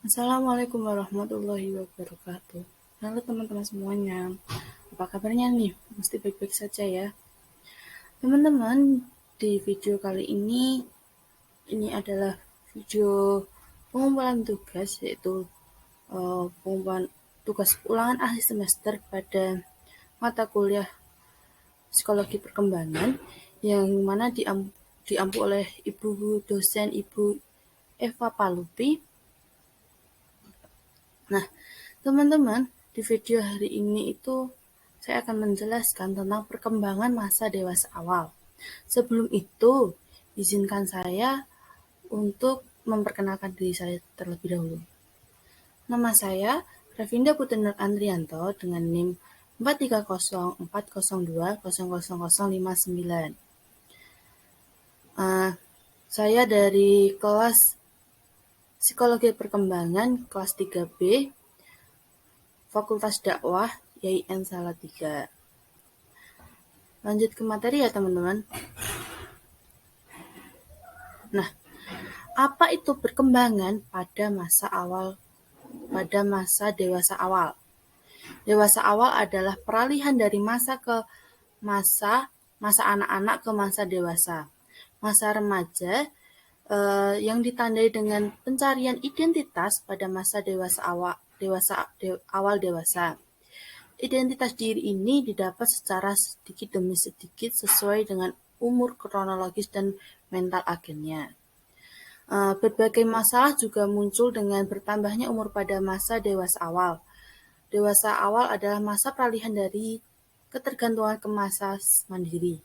Assalamualaikum warahmatullahi wabarakatuh. Halo teman-teman semuanya. Apa kabarnya nih? Mesti baik-baik saja ya. Teman-teman, di video kali ini adalah video pengumpulan tugas, yaitu pengumpulan tugas ulangan akhir semester pada mata kuliah psikologi perkembangan yang mana diampu oleh Ibu dosen Ibu Eva Palupi. Nah, teman-teman, di video hari ini saya akan menjelaskan tentang perkembangan masa dewasa awal. Sebelum itu, izinkan saya untuk memperkenalkan diri saya terlebih dahulu. Nama saya Ravinda Putri Nur Andrianto dengan NIM 43040020059. Saya dari kelas Psikologi Perkembangan kelas 3B Fakultas Dakwah YIN Salatiga. Lanjut ke materi ya teman-teman. Nah, apa itu perkembangan pada masa dewasa awal? Dewasa awal adalah peralihan dari masa anak-anak ke masa dewasa. Masa remaja yang ditandai dengan pencarian identitas pada masa awal dewasa. Identitas diri ini didapat secara sedikit demi sedikit sesuai dengan umur kronologis dan mental agennya. Berbagai masalah juga muncul dengan bertambahnya umur pada masa dewasa awal. Dewasa awal adalah masa peralihan dari ketergantungan ke masa mandiri,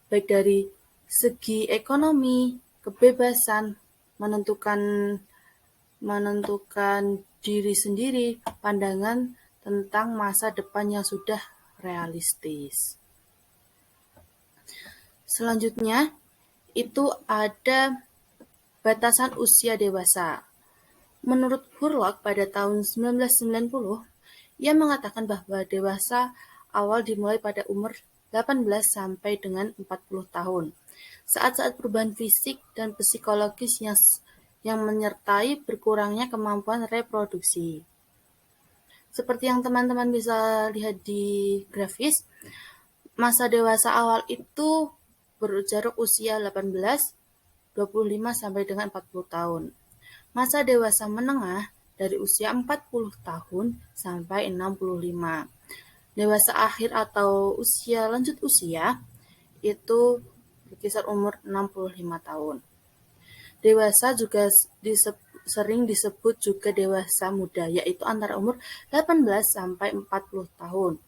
baik dari segi ekonomi, kebebasan, menentukan diri sendiri, pandangan tentang masa depan yang sudah realistis. Selanjutnya, itu ada batasan usia dewasa. Menurut Hurlock pada tahun 1990, ia mengatakan bahwa dewasa awal dimulai pada umur 18 sampai dengan 40 tahun. Saat-saat perubahan fisik dan psikologis yang menyertai berkurangnya kemampuan reproduksi. Seperti yang teman-teman bisa lihat di grafis, masa dewasa awal itu berjarak usia 18, 25 sampai dengan 40 tahun. Masa dewasa menengah dari usia 40 tahun sampai 65. Dewasa akhir atau lanjut usia itu berkisar umur 65 tahun. Dewasa juga sering disebut juga dewasa muda, yaitu antara umur 18 sampai 40 tahun.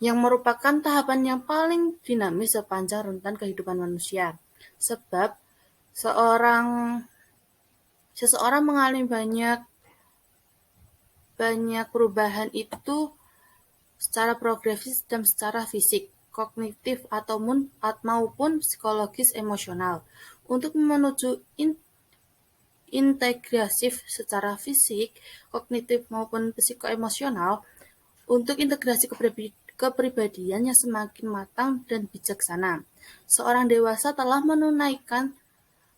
Yang merupakan tahapan yang paling dinamis sepanjang rentan kehidupan manusia. Sebab seseorang mengalami banyak perubahan itu secara progresif dan secara fisik, kognitif maupun psikologis emosional. Untuk menuju integrasif secara fisik, kognitif maupun psikoemosional, untuk integrasi kepribadian yang semakin matang dan bijaksana. Seorang dewasa telah menunaikan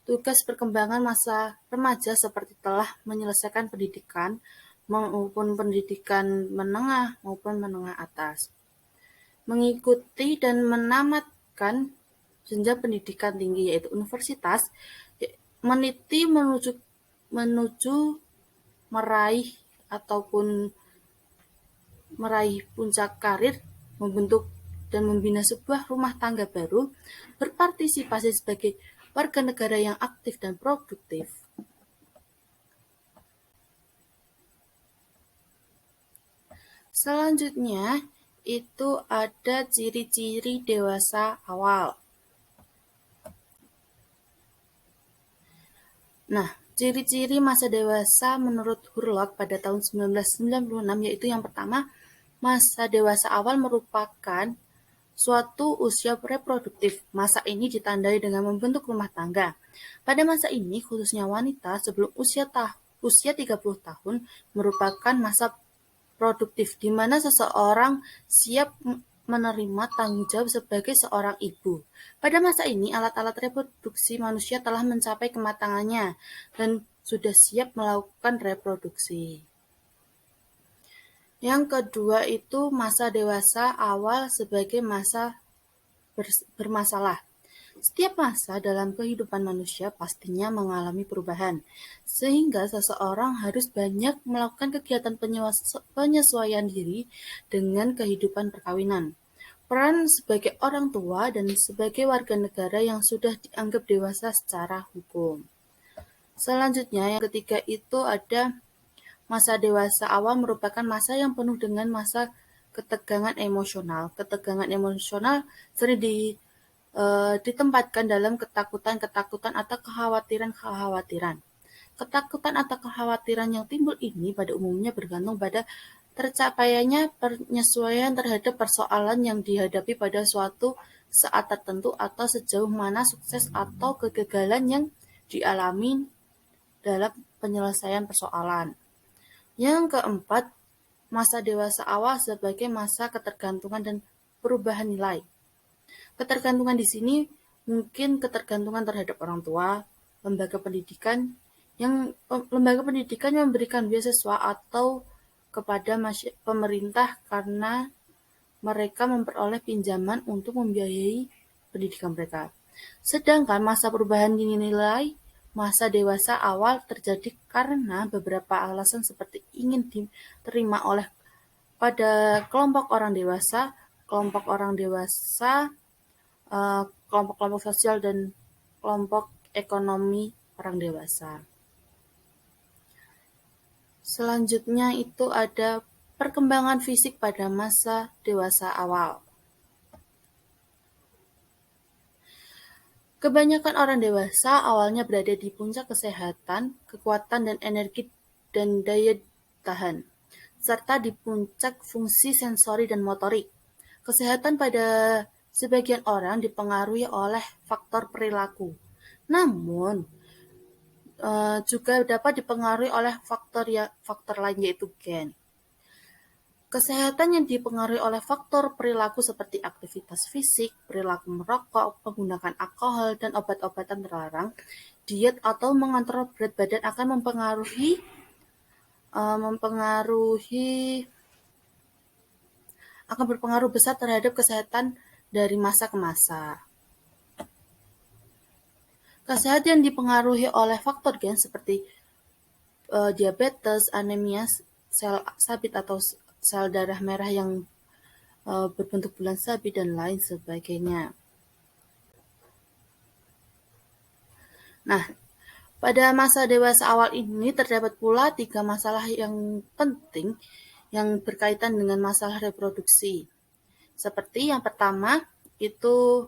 tugas perkembangan masa remaja seperti telah menyelesaikan pendidikan maupun pendidikan menengah maupun menengah atas, mengikuti dan menamatkan jenjang pendidikan tinggi yaitu universitas, meniti menuju meraih puncak karir, membentuk dan membina sebuah rumah tangga baru, berpartisipasi sebagai warga negara yang aktif dan produktif. Selanjutnya, itu ada ciri-ciri dewasa awal. Nah, ciri-ciri masa dewasa menurut Hurlock pada tahun 1996 yaitu yang pertama, masa dewasa awal merupakan suatu usia reproduktif. Masa ini ditandai dengan membentuk rumah tangga. Pada masa ini, khususnya wanita sebelum usia 30 tahun merupakan masa produktif di mana seseorang siap menerima tanggung jawab sebagai seorang ibu. Pada masa ini, alat-alat reproduksi manusia telah mencapai kematangannya dan sudah siap melakukan reproduksi. Yang kedua itu masa dewasa awal sebagai masa bermasalah. Setiap masa dalam kehidupan manusia pastinya mengalami perubahan, sehingga seseorang harus banyak melakukan kegiatan penyesuaian diri dengan kehidupan perkawinan. Peran sebagai orang tua dan sebagai warga negara yang sudah dianggap dewasa secara hukum. Selanjutnya, yang ketiga itu ada masa dewasa awal merupakan masa yang penuh dengan masa ketegangan emosional. Ketegangan emosional sering ditempatkan dalam ketakutan-ketakutan atau kekhawatiran-kekhawatiran. Ketakutan atau kekhawatiran yang timbul ini pada umumnya bergantung pada tercapainya penyesuaian terhadap persoalan yang dihadapi pada suatu saat tertentu atau sejauh mana sukses atau kegagalan yang dialami dalam penyelesaian persoalan. Yang keempat, masa dewasa awal sebagai masa ketergantungan dan perubahan nilai. Ketergantungan di sini mungkin ketergantungan terhadap orang tua, lembaga pendidikan yang memberikan beasiswa atau kepada pemerintah karena mereka memperoleh pinjaman untuk membiayai pendidikan mereka. Sedangkan masa perubahan dinilai masa dewasa awal terjadi karena beberapa alasan seperti ingin diterima oleh pada kelompok orang dewasa, kelompok-kelompok sosial dan kelompok ekonomi orang dewasa. Selanjutnya itu ada perkembangan fisik pada masa dewasa awal. Kebanyakan orang dewasa awalnya berada di puncak kesehatan, kekuatan dan energi dan daya tahan, serta di puncak fungsi sensori dan motorik. Kesehatan pada sebagian orang dipengaruhi oleh faktor perilaku, namun juga dapat dipengaruhi oleh faktor lain yaitu gen. Kesehatan yang dipengaruhi oleh faktor perilaku seperti aktivitas fisik, perilaku merokok, menggunakan alkohol, dan obat-obatan terlarang, diet atau mengontrol berat badan akan akan berpengaruh besar terhadap kesehatan dari masa ke masa. Kesehatan yang dipengaruhi oleh faktor gen seperti diabetes, anemia, sel sabit atau sel darah merah yang berbentuk bulan sabit dan lain sebagainya. Nah, pada masa dewasa awal ini terdapat pula 3 masalah yang penting yang berkaitan dengan masalah reproduksi. Seperti yang pertama itu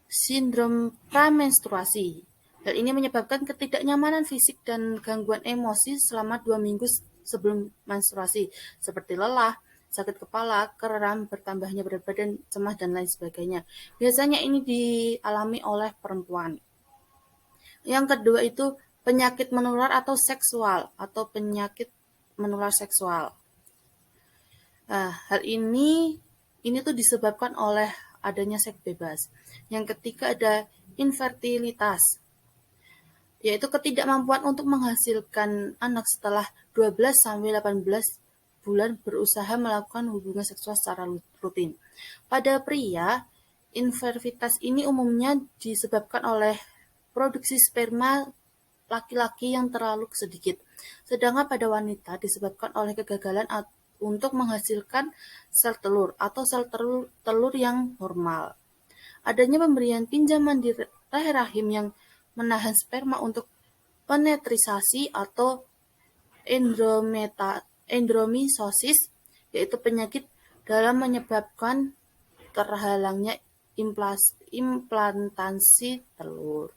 sindrom pramenstruasi. Hal ini menyebabkan ketidaknyamanan fisik dan gangguan emosi selama 2 minggu sebelum menstruasi, seperti lelah, sakit kepala, kram, bertambahnya berat badan, cemas, dan lain sebagainya. Biasanya ini dialami oleh perempuan. Yang kedua itu penyakit menular atau seksual atau penyakit menular seksual. Hal ini tuh disebabkan oleh adanya seks bebas. Yang ketiga ada infertilitas, yaitu ketidakmampuan untuk menghasilkan anak setelah 12-18 bulan berusaha melakukan hubungan seksual secara rutin. Pada pria, infertilitas ini umumnya disebabkan oleh produksi sperma laki-laki yang terlalu sedikit, sedangkan pada wanita disebabkan oleh kegagalan untuk menghasilkan sel telur atau sel telur yang normal. Adanya pemberian pinjaman di rahim yang menahan sperma untuk penetrisasi atau endometriosis, yaitu penyakit dalam menyebabkan terhalangnya implantasi telur.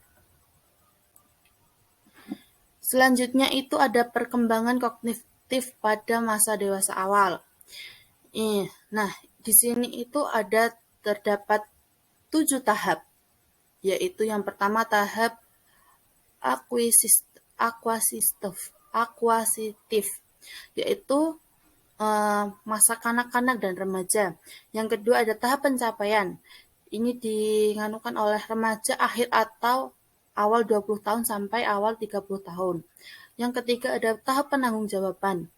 Selanjutnya itu ada perkembangan kognitif pada masa dewasa awal. Nah, di sini itu terdapat 7 tahap, yaitu yang pertama tahap akuisitif, yaitu masa kanak-kanak dan remaja. Yang kedua ada tahap pencapaian. Ini dianukan oleh remaja akhir atau awal 20 tahun sampai awal 30 tahun. Yang ketiga ada tahap penanggung-jawaban.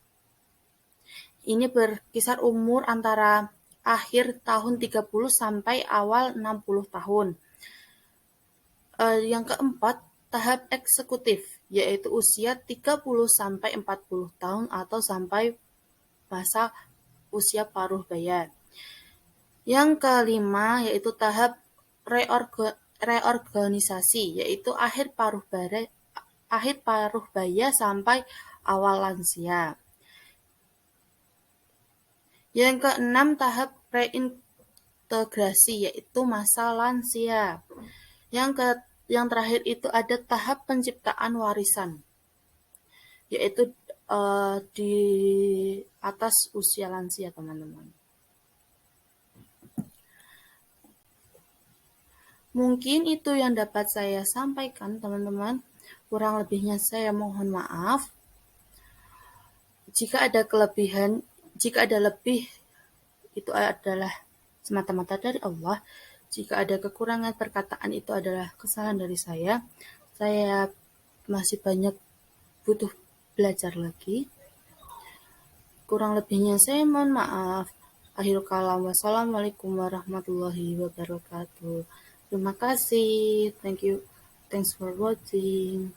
Ini berkisar umur antara akhir tahun 30 sampai awal 60 tahun. Yang keempat, tahap eksekutif, yaitu usia 30 sampai 40 tahun atau sampai masa usia paruh baya. Yang kelima, yaitu tahap reorganisasi, yaitu akhir paruh baya sampai awal lansia. Yang keenam, tahap reintegrasi, yaitu masa lansia. Yang terakhir itu ada tahap penciptaan warisan, yaitu di atas usia lansia, teman-teman. Mungkin itu yang dapat saya sampaikan, teman-teman. Kurang lebihnya saya mohon maaf. Jika ada kelebihan, jika ada lebih, itu adalah semata-mata dari Allah. Jika ada kekurangan perkataan, itu adalah kesalahan dari saya. Saya masih banyak butuh belajar lagi. Kurang lebihnya saya mohon maaf. Akhirul kalam. Wassalamualaikum warahmatullahi wabarakatuh. Terima kasih. Thank you. Thanks for watching.